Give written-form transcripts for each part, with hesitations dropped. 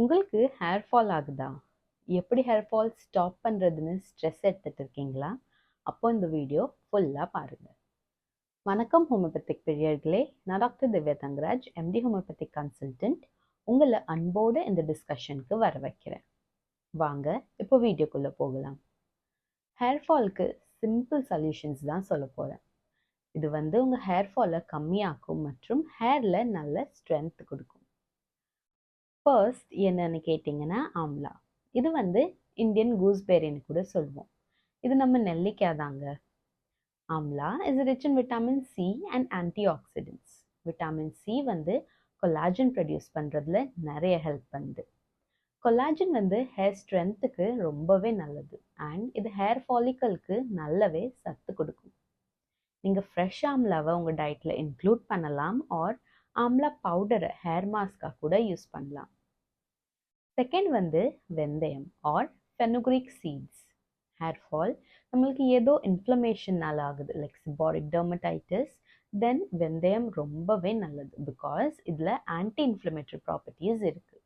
உங்களுக்கு hair fall ஆகுதா? எப்படி ஹேர் ஃபால் ஸ்டாப் பண்ணுறதுன்னு ஸ்ட்ரெஸ் எடுத்துகிட்டு இருக்கீங்களா? அப்போ இந்த வீடியோ ஃபுல்லாக பாருங்கள். வணக்கம் ஹோமியோபதிக் பிரியர்களே, நான் doctor Divya Thangaraj, MD homeopathic consultant. உங்களை அன்போடு இந்த டிஸ்கஷனுக்கு வர வைக்கிறேன். வாங்க இப்போ வீடியோக்குள்ளே போகலாம். ஹேர் ஃபாலுக்கு சிம்பிள் சொல்யூஷன்ஸ் தான் சொல்ல போகிறேன். இது உங்கள் ஹேர் ஃபாலை கம்மியாக்கும் மற்றும் ஹேரில் நல்ல ஸ்ட்ரென்த் கொடுக்கும். ஃபர்ஸ்ட் என்னன்னு கேட்டிங்கன்னா ஆம்லா. இது இந்தியன் கூஸ்பெரின்னு கூட சொல்லுவோம். இது நம்ம நெல்லிக்காய் தாங்க. Amla is rich in vitamin C and anti oxidants. Vitamin C collagen produce பண்ணுறதுல நிறைய ஹெல்ப் பண்ணுது. கொலாஜன் ஹேர் ஸ்ட்ரென்த்துக்கு ரொம்பவே நல்லது அண்ட் இது ஹேர் ஃபாலிக்கலுக்கு நல்லாவே சத்து கொடுக்கும். நீங்கள் ஃப்ரெஷ் ஆம்லாவை உங்கள் டயட்டில் இன்க்ளூட் பண்ணலாம் ஆர் ஆம்லா பவுடரை ஹேர் மாஸ்காக கூட யூஸ் பண்ணலாம். செகண்ட் வெந்தயம் or fenugreek seeds. Hair fall நம்மளுக்கு ஏதோ இன்ஃப்ளமேஷனால் ஆகுது, லைக் சிபாரிக் டெர்மடைட்டிஸ், தென் வெந்தயம் ரொம்பவே நல்லது பிகாஸ் இதில் ஆன்டி இன்ஃப்ளமேட்டரி ப்ராப்பர்ட்டிஸ் இருக்குது.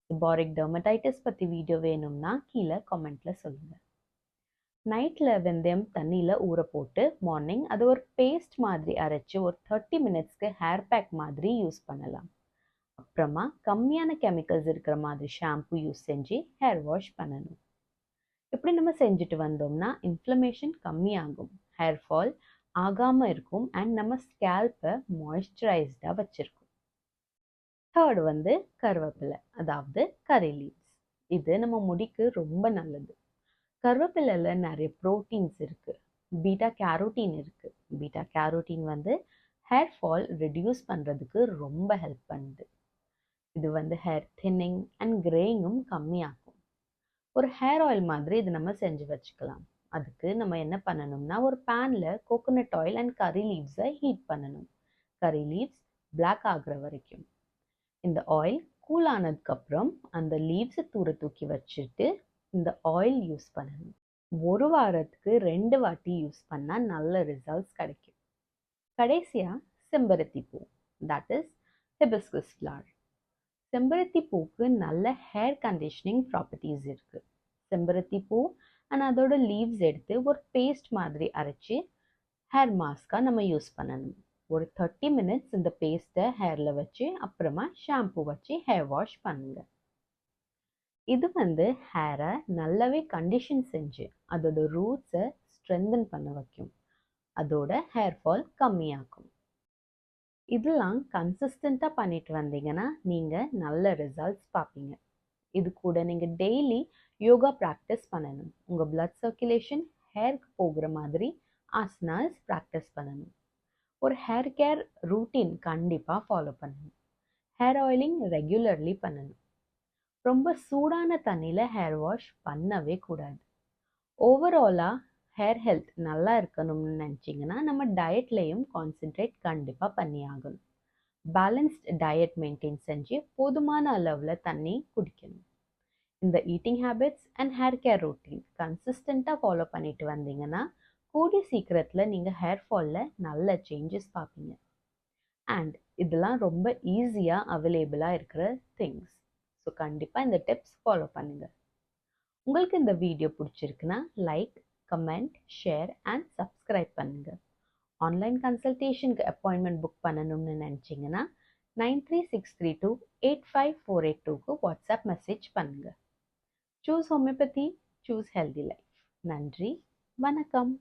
சிபாரிக் டெர்மடைட்டிஸ் பற்றி வீடியோ வேணும்னா கீழே கமெண்ட்டில் சொல்லுங்கள். நைட்டில் வெந்தயம் தண்ணியில் ஊற போட்டு மார்னிங் அது ஒரு பேஸ்ட் மாதிரி அரைச்சி ஒரு 30 மினிட்ஸ்க்கு ஹேர் பேக் மாதிரி யூஸ் பண்ணலாம். அப்புறமா கம்மியான கெமிக்கல்ஸ் இருக்கிற மாதிரி ஷாம்பு யூஸ் செஞ்சு ஹேர் வாஷ் பண்ணணும். இப்படி நம்ம செஞ்சுட்டு வந்தோம்னா இன்ஃப்ளமேஷன் கம்மியாகும், ஹேர் ஃபால் ஆகாமல் இருக்கும் அண்ட் நம்ம ஸ்கேல்பை மாய்ஸ்சரைஸ்டாக வச்சுருக்கும். தேர்ட் கருவேப்பிலை, அதாவது கரி லீவ்ஸ். இது நம்ம முடிக்கு ரொம்ப நல்லது. கருவேப்பிலையில் நிறைய ப்ரோட்டீன்ஸ் இருக்குது, பீட்டா கேரோட்டீன் இருக்குது. பீட்டா கேரோட்டீன் ஹேர் ஃபால் ரெடியூஸ் பண்ணுறதுக்கு ரொம்ப ஹெல்ப் பண்ணுது. இது ஹேர் தின்னிங் அண்ட் கிரேயிங்கும் கம்மியாகும். ஒரு ஹேர் ஆயில் மாதிரி இது நம்ம செஞ்சு வச்சுக்கலாம். அதுக்கு நம்ம என்ன பண்ணணும்னா ஒரு பேனில் கோகோனட் ஆயில் அண்ட் கரி லீவ்ஸை ஹீட் பண்ணணும். கரி லீவ்ஸ் பிளாக் ஆகுற வரைக்கும். இந்த ஆயில் கூல் ஆனதுக்கப்புறம் அந்த லீவ்ஸை தூக்கி வச்சுட்டு இந்த ஆயில் யூஸ் பண்ணணும். ஒரு வாரத்துக்கு 2 வாட்டி யூஸ் பண்ணால் நல்ல ரிசல்ட்ஸ் கிடைக்கும். கடைசியாக செம்பருத்தி பூ, தட் இஸ் ஹிபிஸ்கஸ் ஃப்ளவர். செம்பருத்தி பூக்கு நல்ல ஹேர் கண்டிஷனிங் ப்ராப்பர்ட்டிஸ் இருக்குது. செம்பருத்தி பூ அண்ட் அதோட லீவ்ஸ் எடுத்து ஒரு பேஸ்ட் மாதிரி அரைச்சி ஹேர் மாஸ்காக நம்ம யூஸ் பண்ணணும். ஒரு 30 மினிட்ஸ் இந்த பேஸ்ட்டை ஹேரில் வச்சு அப்புறமா ஷாம்பு வச்சு ஹேர் வாஷ் பண்ணுங்கள். இது ஹேரை நல்லாவே கண்டிஷன் செஞ்சு அதோட ரூட்ஸை ஸ்ட்ரென்தன் பண்ண வைக்கும். அதோட ஹேர் ஃபால் கம்மியாகும். இதெல்லாம் கன்சிஸ்டண்ட்டாக பண்ணிட்டு வந்தீங்கன்னா நீங்கள் நல்ல ரிசல்ட்ஸ் பார்ப்பீங்க. இது கூட நீங்கள் டெய்லி யோகா ப்ராக்டிஸ் பண்ணணும். உங்கள் பிளட் சர்க்குலேஷன் ஹேருக்கு போகிற மாதிரி ஆசனாஸ் ப்ராக்டிஸ் பண்ணணும். ஒரு ஹேர் கேர் ரூட்டீன் கண்டிப்பாக ஃபாலோ பண்ணணும். ஹேர் ஆயிலிங் ரெகுலர்லி பண்ணணும். ரொம்ப சூடான தண்ணியில் ஹேர் வாஷ் பண்ணவே கூடாது. ஓவராலாக ஹேர் ஹெல்த் நல்லா இருக்கணும்னு நினச்சிங்கன்னா நம்ம டயட்லேயும் கான்சென்ட்ரேட் கண்டிப்பாக பண்ணி ஆகணும். பேலன்ஸ்ட் டயட் மெயின்டைன் செஞ்சு போதுமான அளவில் தண்ணி குடிக்கணும். இந்த eating habits and hair care routine கன்சிஸ்டண்ட்டாக ஃபாலோ பண்ணிட்டு வந்தீங்கன்னா கூடிய சீக்கிரத்தில் நீங்கள் ஹேர் ஃபாலில் நல்ல சேஞ்சஸ் பார்ப்பீங்க. அண்ட் இதெல்லாம் ரொம்ப ஈஸியாக அவைலபிளாக இருக்கிற திங்ஸ். ஸோ கண்டிப்பாக இந்த டிப்ஸ் ஃபாலோ பண்ணுங்கள். உங்களுக்கு இந்த வீடியோ பிடிச்சிருக்குன்னா like, comment, share and subscribe பண்ணுங்கள். ஆன்லைன் கன்சல்டேஷனுக்கு அப்பாயின்மெண்ட் புக் பண்ணணும்னு நினச்சிங்கன்னா 9363285482க்கு வாட்ஸ்அப் மெசேஜ் பண்ணுங்கள். Choose homeopathy, choose healthy life. நன்றி, வணக்கம்.